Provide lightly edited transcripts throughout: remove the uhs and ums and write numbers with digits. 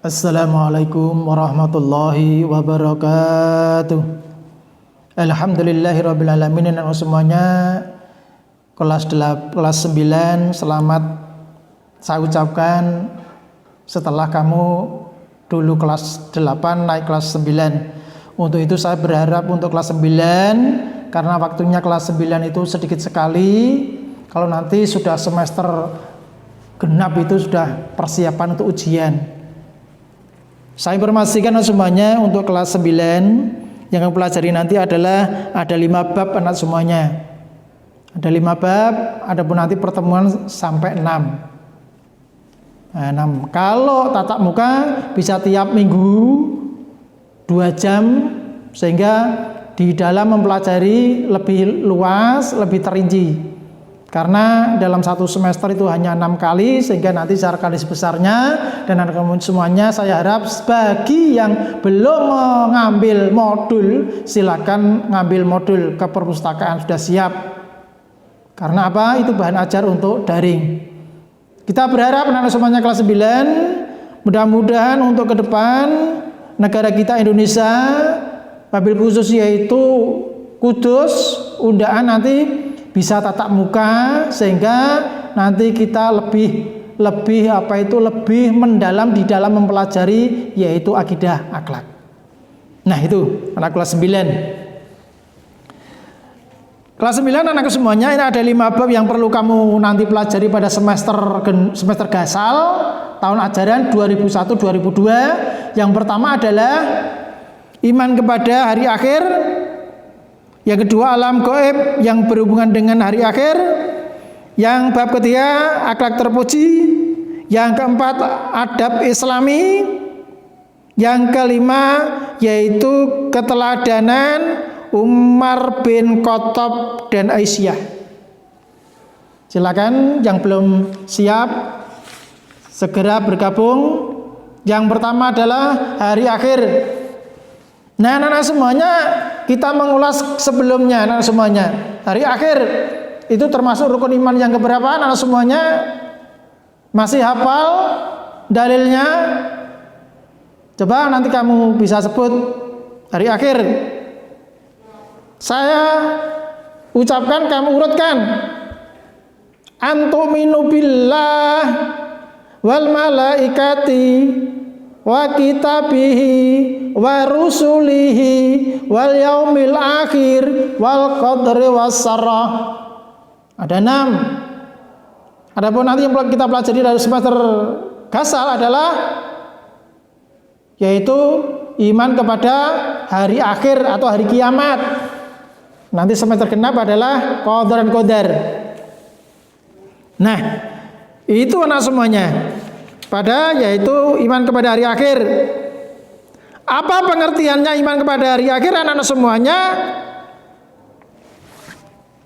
Assalamualaikum warahmatullahi wabarakatuh. Alhamdulillahirabbil alamin. Semuanya kelas 9 selamat saya ucapkan setelah kamu dulu kelas 8 naik kelas 9. Untuk itu saya berharap untuk kelas 9 karena waktunya kelas 9 itu sedikit sekali. Kalau nanti sudah semester genap itu sudah persiapan untuk ujian. Saya informasikan semuanya untuk kelas 9 yang kamu pelajari nanti adalah ada 5 bab anak semuanya. Ada 5 bab, adapun nanti pertemuan sampai 6. Nah, 6. Kalau tatap muka bisa tiap minggu 2 jam sehingga di dalam mempelajari lebih luas, lebih terinci. Karena dalam satu semester itu hanya 6 kali sehingga nanti secara garis besarnya dan anak-anak semuanya saya harap bagi yang belum mengambil modul silakan ngambil modul ke perpustakaan sudah siap. Karena apa? Itu bahan ajar untuk daring. Kita berharap anak-anak semuanya kelas 9 mudah-mudahan untuk ke depan negara kita Indonesia wabil khusus yaitu Kudus undaan nanti bisa tatap muka sehingga nanti kita lebih mendalam di dalam mempelajari yaitu akidah akhlak. Nah itu anak kelas 9. Kelas 9 anak semuanya ini ada 5 bab yang perlu kamu nanti pelajari pada semester gasal tahun ajaran 2001-2002. Yang pertama adalah iman kepada hari akhir. Yang kedua alam gaib yang berhubungan dengan hari akhir. Yang bab ketiga akhlak terpuji. Yang keempat adab Islami. Yang kelima yaitu keteladanan Umar bin Khattab dan Aisyah. Silakan yang belum siap segera bergabung. Yang pertama adalah hari akhir. Nah anak-anak semuanya kita mengulas sebelumnya anak-anak semuanya. Hari akhir itu termasuk rukun iman yang keberapa anak-anak semuanya? Masih hafal dalilnya? Coba nanti kamu bisa sebut hari akhir. Saya ucapkan kamu urutkan. Antuminu billah wal malaikati wa kitabihi wa rusulihi wal yaumil akhir wal qadri wassarah. Ada 6. Adapun nanti yang kita pelajari dari semester gasal adalah yaitu iman kepada hari akhir atau hari kiamat. Nanti semester genap adalah qadar dan qadar. Nah, itu anak semuanya. Pada yaitu iman kepada hari akhir. Apa pengertiannya iman kepada hari akhir anak-anak semuanya?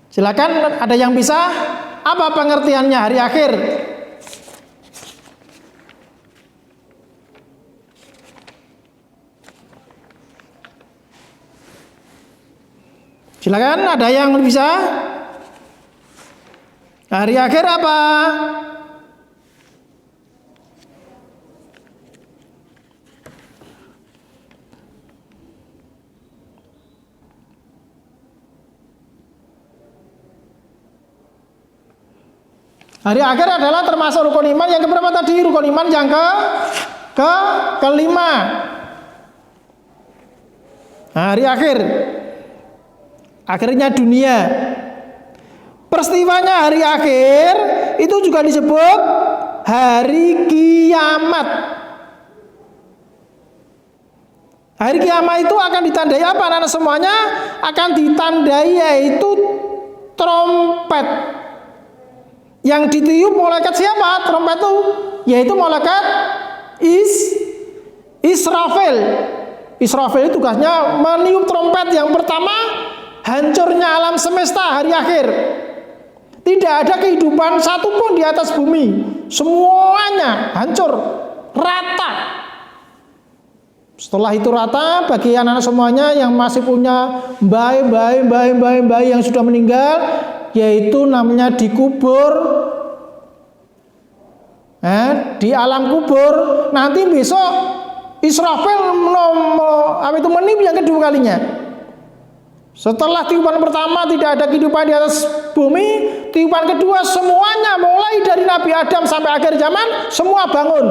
Silakan ada yang bisa? Apa pengertiannya hari akhir? Silakan ada yang bisa? Hari akhir apa? Hari akhir adalah termasuk rukun iman yang keberapa tadi? Rukun iman yang kelima. Hari akhir. Akhirnya dunia. Peristiwanya hari akhir itu juga disebut hari kiamat. Hari kiamat itu akan ditandai apa anak-anak semuanya? Akan ditandai yaitu trompet. Yang ditiup malaikat siapa? Trompet itu yaitu malaikat Israfil. Israfil itu tugasnya meniup trompet yang pertama, hancurnya alam semesta hari akhir. Tidak ada kehidupan satupun di atas bumi. Semuanya hancur, rata. Setelah itu rata, bagi anak-anak semuanya yang masih punya bayi yang sudah meninggal, yaitu namanya dikubur Di alam kubur nanti besok Israfil meniup yang kedua kalinya. Setelah tiupan pertama tidak ada kehidupan di atas bumi, tiupan kedua semuanya mulai dari Nabi Adam sampai akhir zaman semua bangun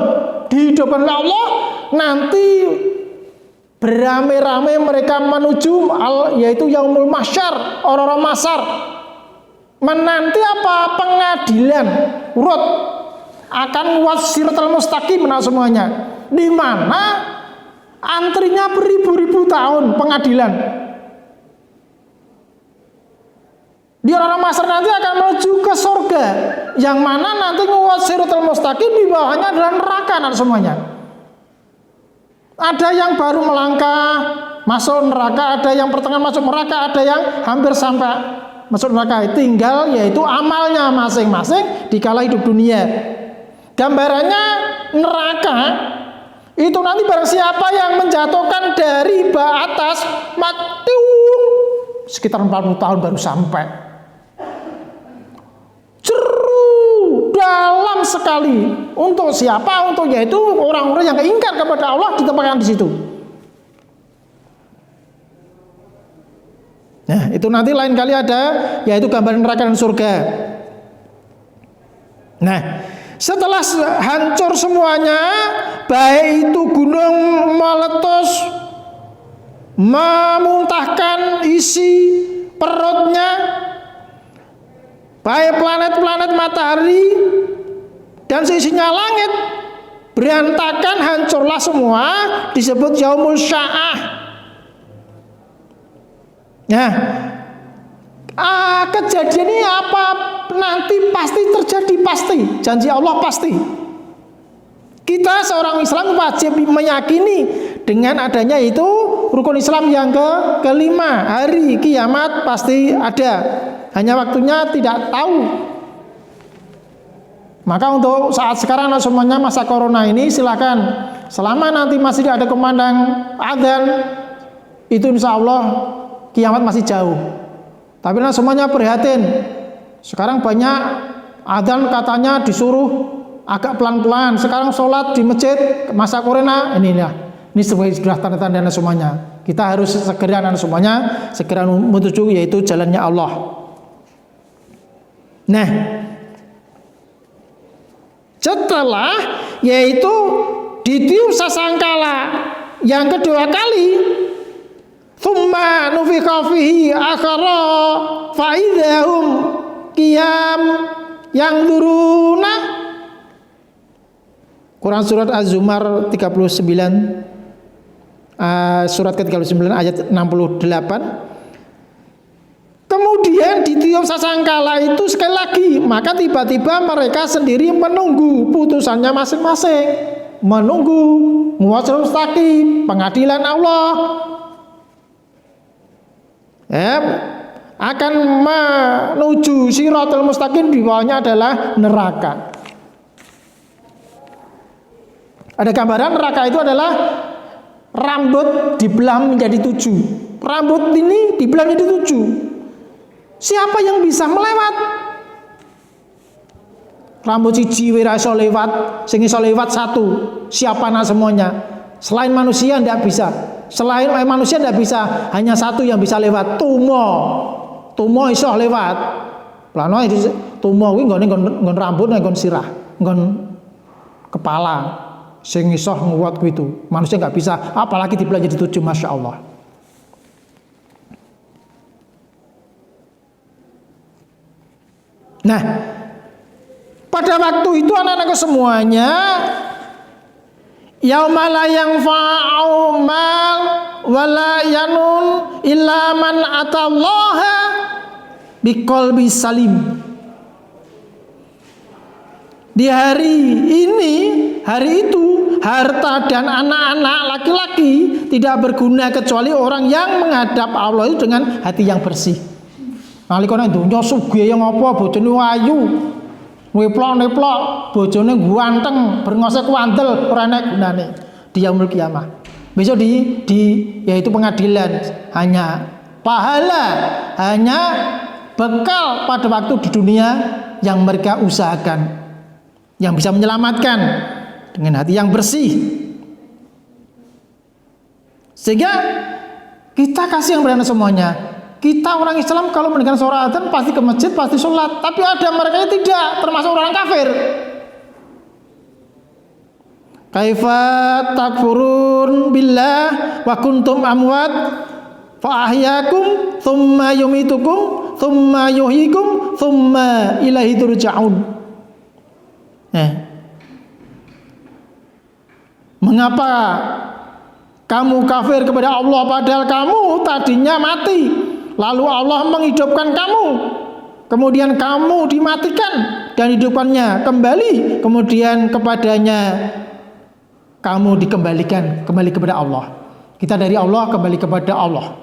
dihidupkan oleh Allah. Nanti beramai-ramai mereka menuju yaitu Yaumul Mahsyar, orang-orang Mahsyar. Menanti apa? Pengadilan urut akan wasiratul mustaqim semuanya, di mana antrinya beribu-ribu tahun pengadilan. Di orang Mahsyar nanti akan menuju ke surga, yang mana nanti wasiratul mustaqim di bawahnya adalah neraka semuanya. Ada yang baru melangkah masuk neraka, ada yang pertengahan masuk neraka, ada yang hampir sampai masuk neraka. Tinggal yaitu amalnya masing-masing dikala hidup dunia. Gambarannya neraka itu nanti barang siapa yang menjatuhkan dari atas mati sekitar 40 tahun baru sampai. Dalam sekali. Untuk siapa? Untuk yaitu orang-orang yang ingkar kepada Allah ditempatkan di situ. Nah, itu nanti lain kali ada yaitu gambaran neraka dan surga. Nah, setelah hancur semuanya, baik itu gunung meletus, memuntahkan isi perutnya, baik planet-planet matahari dan seisinya langit berantakan, hancurlah semua, disebut Yaumul Sya'ah. Nah, kejadian ini apa? Nanti pasti terjadi, pasti. Janji Allah pasti. Kita seorang Islam wajib meyakini dengan adanya itu rukun Islam yang kelima, hari kiamat pasti ada. Hanya waktunya tidak tahu. Maka untuk saat sekarang semuanya masa corona ini silakan, selama nanti masih ada kumandang adzan, itu insya Allah kiamat masih jauh. Tapi semuanya prihatin. Sekarang banyak adzan katanya disuruh agak pelan-pelan. Sekarang sholat di masjid masa corona ini sudah tanda-tanda semuanya. Kita harus segera semuanya segera menuju yaitu jalannya Allah. Nah, setelah yaitu ditiup sasangkala yang kedua kali, thumma nufikha fihi akhara fa idahum qiyam yang duruna. Quran surat Az-Zumar 39 surat ke-39 ayat 68. Kemudian ditiup sasangkala itu sekali lagi, maka tiba-tiba mereka sendiri menunggu putusannya masing-masing, menunggu muwassatul mustaqim, pengadilan Allah. Akan menuju siratul mustaqim, di bawahnya adalah neraka. Ada gambaran neraka itu adalah rambut dibelah menjadi 7. Rambut ini dibelah menjadi 7. Siapa yang bisa melewat? Rambut siji wira iso lewat, sing iso lewat 1. Siapa semuanya? Selain manusia tidak bisa. Selain manusia tidak bisa, hanya 1 yang bisa lewat. Tumo iso lewat. Plano tumo kuwi nggon rambut nggon sirah, nggon kepala. Sing iso nguwat kuwi itu. Manusia enggak bisa, apalagi dibelah jadi 7, Masya Allah. Nah, pada waktu itu anak-anakku semuanya, yauma la yanfa'u mal wala yanun illa man atallaha biqalbi salim. Di hari ini, hari itu, harta dan anak-anak laki-laki tidak berguna kecuali orang yang menghadap Allah itu dengan hati yang bersih. Nalika nang donya sugih yang apa bojone ayu, neplok-neplok, bojone ganteng, brengose kuandel, ora enak gunane di yaumul kiamah. Besok yaitu pengadilan, hanya pahala, hanya bekal pada waktu di dunia yang mereka usahakan. yang bisa menyelamatkan dengan hati yang bersih. Sehingga kita kasih yang berana semuanya. Kita orang Islam kalau mendengar suara adzan pasti ke masjid, pasti sholat. Tapi ada mereka yang tidak, termasuk orang kafir. Kaifa takfurun billah wa kuntum amwat fa ahyakum thumma yumitukum thumma yuhyikum thumma ilaihi turja'un. Mengapa kamu kafir kepada Allah padahal kamu tadinya mati, lalu Allah menghidupkan kamu, kemudian kamu dimatikan dan hidupkannya kembali, kemudian kepadanya kamu dikembalikan kembali kepada Allah. Kita dari Allah kembali kepada Allah.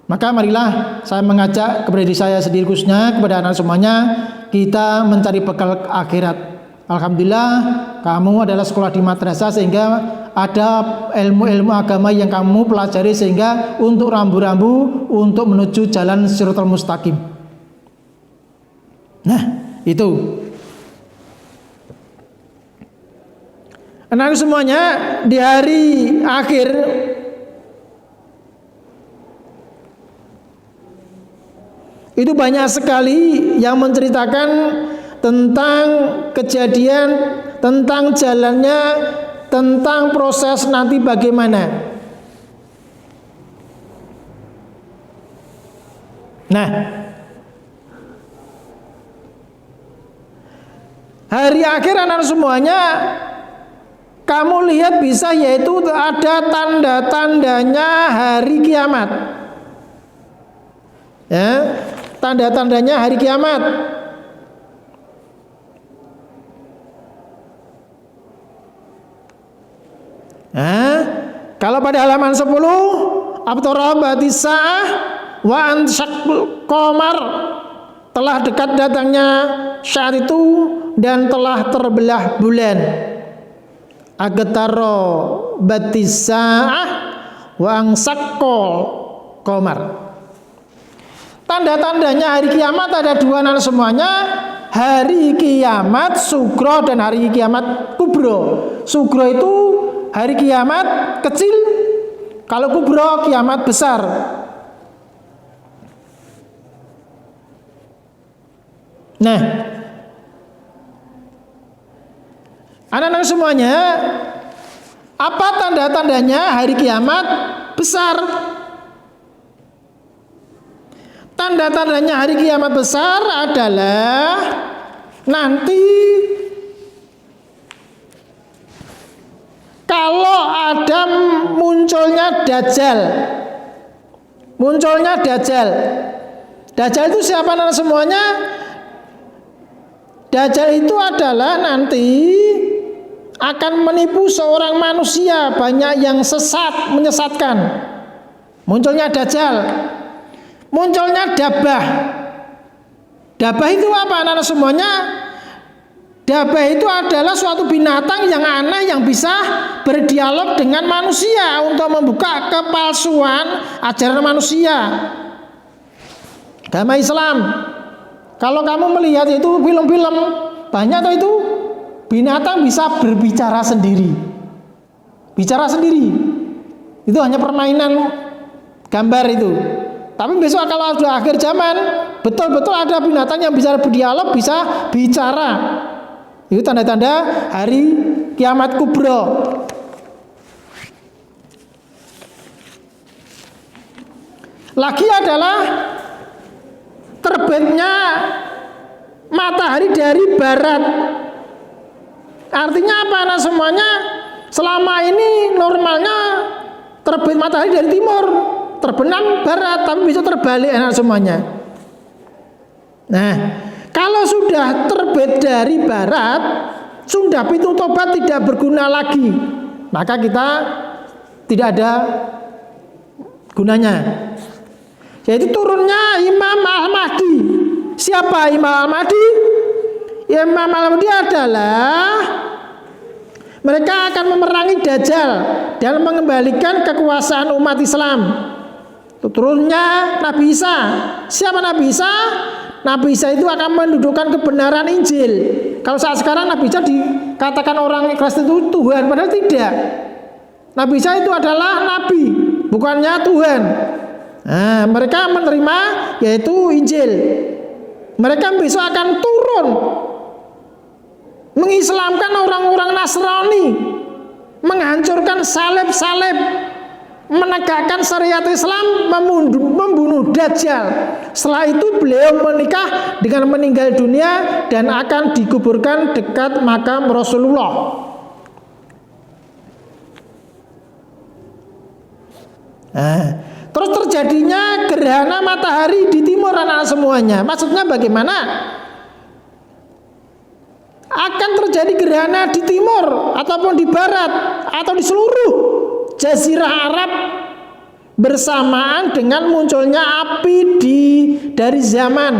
Maka marilah saya mengajak kepada diri saya sendiri khususnya, kepada anak semuanya, kita mencari bekal akhirat. Alhamdulillah kamu adalah sekolah di madrasah sehingga ada ilmu-ilmu agama yang kamu pelajari sehingga untuk rambu-rambu untuk menuju jalan Shiratal Mustaqim. Nah, itu. Anak semuanya, di hari akhir itu banyak sekali yang menceritakan tentang kejadian, tentang jalannya, tentang proses nanti bagaimana. Nah, hari akhir anak semuanya kamu lihat bisa, yaitu ada tanda-tandanya hari kiamat. Ya, tanda-tandanya hari kiamat. Kalau pada halaman 10, Abtarabatis sa'ah wa ansyaqul qamar, telah dekat datangnya saat itu dan telah terbelah bulan. Agtaro batis sa'ah wa ansyaqul qamar. Tanda-tandanya hari kiamat ada dua anak semuanya. Hari kiamat sugro dan hari kiamat kubro. Sugro itu hari kiamat kecil, kalau kubro kiamat besar. Nah, anak-anak semuanya, apa tanda-tandanya hari kiamat besar? Tanda-tandanya hari kiamat besar adalah nanti kalau ada munculnya Dajjal. Munculnya Dajjal. Dajjal itu siapa anak semuanya? Dajjal itu adalah nanti akan menipu seorang manusia, banyak yang sesat, menyesatkan. Munculnya Dajjal. Munculnya Dabah. Dabah itu apa anak-anak semuanya? Dabah itu adalah suatu binatang yang aneh yang bisa berdialog dengan manusia untuk membuka kepalsuan ajaran manusia. Agama Islam. Kalau kamu melihat itu film-film, banyak tuh itu binatang bisa berbicara sendiri. Bicara sendiri. Itu hanya permainan gambar itu. Tapi besok kalau sudah akhir zaman, betul-betul ada binatang yang bisa berdialog, bisa bicara. Itu tanda-tanda hari kiamat kubro. Lagi adalah terbitnya matahari dari barat. Artinya apa anak semuanya? Selama ini normalnya terbit matahari dari timur, terbenam barat, tapi bisa terbalik anak semuanya. Nah, kalau sudah terbit dari barat, sudah pintu tobat tidak berguna lagi, maka kita tidak ada gunanya. Yaitu turunnya Imam Al-Mahdi. Siapa Imam Al-Mahdi? Imam Al-Mahdi adalah mereka akan memerangi Dajjal dan mengembalikan kekuasaan umat Islam. Turunnya Nabi Isa. Siapa Nabi Isa? Nabi Isa itu akan mendudukkan kebenaran Injil. Kalau saat sekarang Nabi Isa dikatakan orang Kristen itu Tuhan, padahal tidak. Nabi Isa itu adalah nabi, bukannya Tuhan. Nah, mereka menerima yaitu Injil. Mereka besok akan turun mengislamkan orang-orang Nasrani, menghancurkan salib-salib, menegakkan syariat Islam, membunuh Dajjal. Setelah itu beliau menikah dengan meninggal dunia dan akan dikuburkan dekat makam Rasulullah. Nah, terus terjadinya gerhana matahari di timur anak semuanya. Maksudnya bagaimana? Akan terjadi gerhana di timur ataupun di barat atau di seluruh jazirah Arab bersamaan dengan munculnya api dari zaman,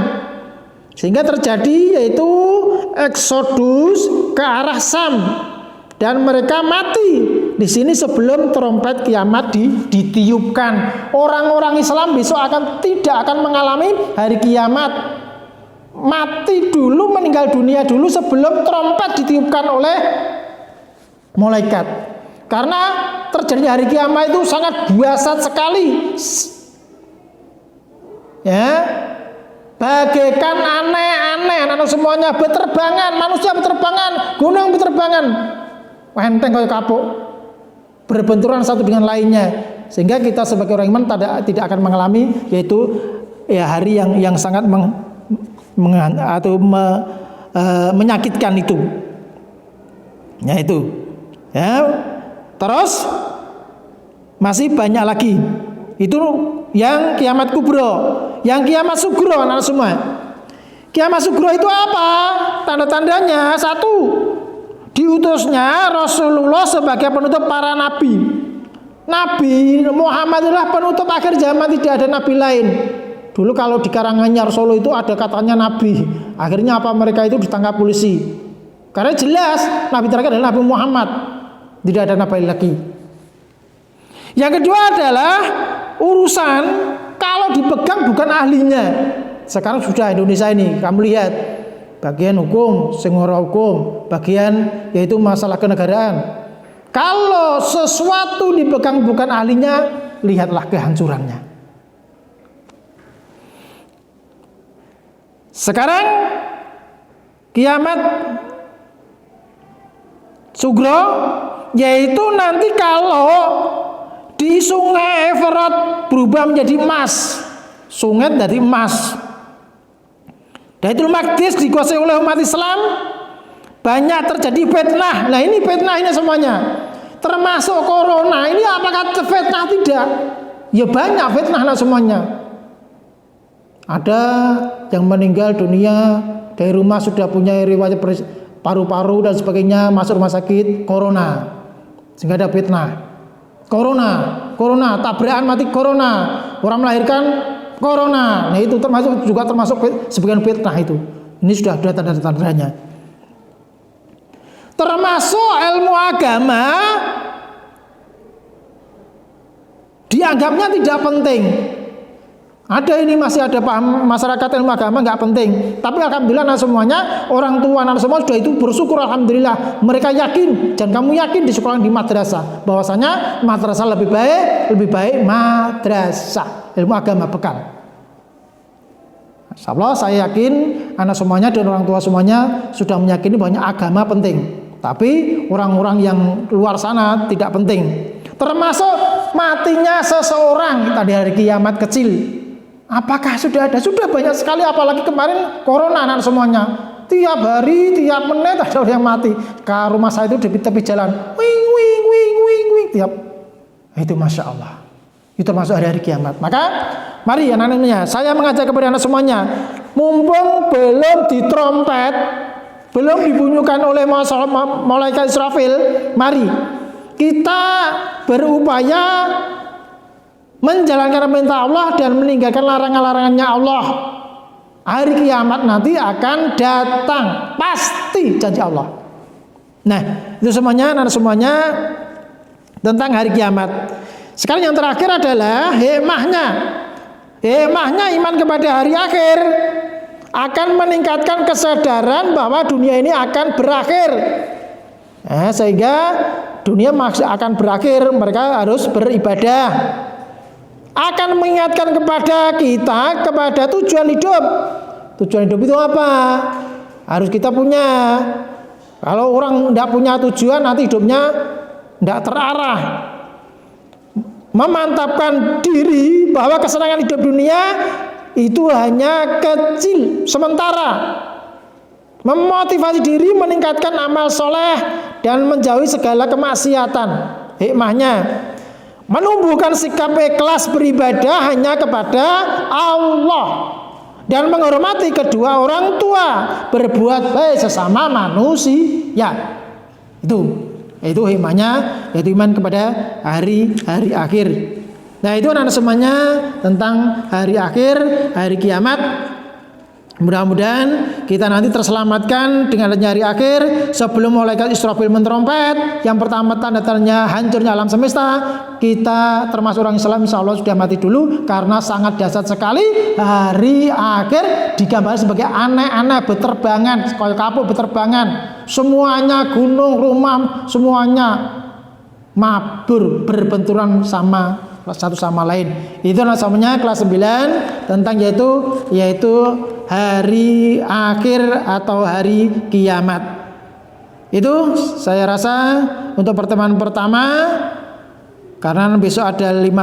sehingga terjadi yaitu eksodus ke arah Sam dan mereka mati di sini sebelum trompet kiamat ditiupkan. Orang-orang Islam besok tidak akan mengalami hari kiamat. Mati dulu, meninggal dunia dulu sebelum trompet ditiupkan oleh malaikat. Karena terjadi hari kiamat itu sangat dahsyat sekali. Ya, bagaikan aneh-aneh, anak semuanya berterbangan, manusia berterbangan, gunung berterbangan, enteng kayak kapuk, berbenturan satu dengan lainnya, sehingga kita sebagai orang iman tidak akan mengalami yaitu ya hari yang sangat menyakitkan itu. Ya itu. Ya. Terus masih banyak lagi. Itu yang kiamat kubro, yang kiamat sugro anak semua. Kiamat sugro itu apa? Tanda-tandanya satu, diutusnya Rasulullah sebagai penutup para nabi. Nabi Muhammad adalah penutup akhir zaman, tidak ada nabi lain. Dulu kalau di karangannya Rasulullah itu ada katanya nabi. Akhirnya apa, mereka itu ditangkap polisi. Karena jelas nabi terakhir adalah Nabi Muhammad. Tidak ada nabi lagi. Yang kedua adalah urusan kalau dipegang bukan ahlinya. Sekarang sudah Indonesia ini, kamu lihat bagian hukum, sengora hukum, bagian yaitu masalah kenegaraan. Kalau sesuatu dipegang bukan ahlinya, lihatlah kehancurannya. Sekarang kiamat sugro, yaitu nanti kalau di sungai Everot berubah menjadi emas, sungai dari emas. Baitul Maqdis dikuasai oleh umat Islam, banyak terjadi fitnah. Nah ini fitnah ini semuanya, termasuk corona ini apakah fitnah? Tidak. Ya banyak fitnah semuanya. Ada yang meninggal dunia dari rumah sudah punya riwayat paru-paru dan sebagainya, masuk rumah sakit corona, sehingga ada fitnah. Corona, tabrakan mati corona, orang melahirkan corona. Nah itu termasuk sebagian fitnah itu. Ini sudah ada tanda-tandanya. Termasuk ilmu agama dianggapnya tidak penting. Ada ini masih ada paham masyarakat ilmu agama nggak penting. Tapi alhamdulillah semuanya orang tua anak semua sudah itu bersyukur alhamdulillah. Mereka yakin dan kamu yakin di sekolah di madrasah bahwasanya madrasah lebih baik madrasah ilmu agama bekal. Insyaallah saya yakin anak semuanya dan orang tua semuanya sudah meyakini bahwa agama penting. Tapi orang-orang yang luar sana tidak penting. Termasuk matinya seseorang tadi hari kiamat kecil. Apakah sudah ada? Sudah banyak sekali, apalagi kemarin corona anak semuanya. Tiap hari, tiap menit ada orang yang mati. Ke rumah saya itu di tepi jalan. Wing. Tiap. Itu Masya Allah. Itu termasuk hari-hari kiamat. Maka mari anak-anaknya, saya mengajak kepada anak semuanya, mumpung belum ditrompet, belum dibunyikan oleh malaikat Israfil, mari kita berupaya menjalankan perintah Allah dan meninggalkan larangan-larangannya Allah. Hari kiamat nanti akan datang, pasti janji Allah. Nah, itu semuanya tentang hari kiamat. Sekarang yang terakhir adalah hikmahnya iman kepada hari akhir. akan meningkatkan kesadaran bahwa dunia ini akan berakhir. Sehingga dunia akan berakhir, mereka harus beribadah. Akan mengingatkan kepada kita kepada tujuan hidup. Tujuan hidup itu apa? Harus kita punya. Kalau orang tidak punya tujuan, nanti hidupnya tidak terarah. Memantapkan diri bahwa kesenangan hidup dunia itu hanya kecil, sementara. Memotivasi diri meningkatkan amal soleh dan menjauhi segala kemaksiatan. Hikmahnya, menumbuhkan sikap ikhlas beribadah hanya kepada Allah dan menghormati kedua orang tua, berbuat baik sesama manusia. Itu hikmahnya, yaitu iman kepada hari akhir. Nah, itu anak semuanya tentang hari akhir, hari kiamat. Mudah-mudahan kita nanti terselamatkan dengan adanya hari akhir sebelum malaikat Israfil mentrompet. Yang pertama tanda-tandanya hancurnya alam semesta. Kita termasuk orang Islam insya Allah sudah mati dulu, karena sangat dahsyat sekali hari akhir digambarkan sebagai aneh-aneh beterbangan, kayak kapuk beterbangan. Semuanya gunung, rumah, semuanya mabur, berbenturan sama satu sama lain. Itu namanya kelas 9 tentang yaitu hari akhir atau hari kiamat. Itu saya rasa untuk pertemuan pertama, karena besok ada 6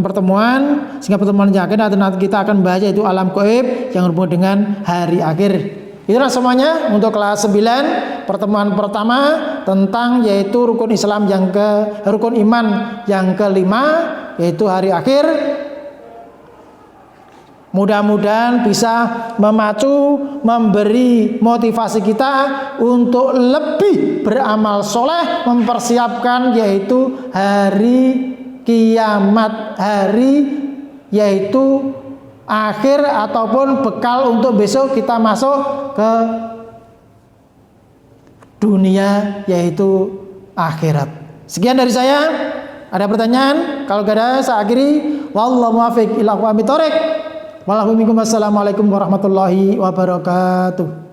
pertemuan, sehingga pertemuan yang akan nanti kita akan bahas yaitu alam gaib yang berhubungan dengan hari akhir. Itulah semuanya untuk kelas 9 pertemuan pertama tentang yaitu rukun Islam rukun iman yang kelima, yaitu hari akhir. Mudah-mudahan bisa memacu, memberi motivasi kita untuk lebih beramal soleh, mempersiapkan yaitu hari kiamat, hari yaitu akhir ataupun bekal untuk besok kita masuk ke dunia yaitu akhirat. Sekian dari saya. Ada pertanyaan? Kalau gak ada, saya akhiri. Wallahu muwaffiq ila aqwamit thoriq. Wassalamualaikum warahmatullahi wabarakatuh.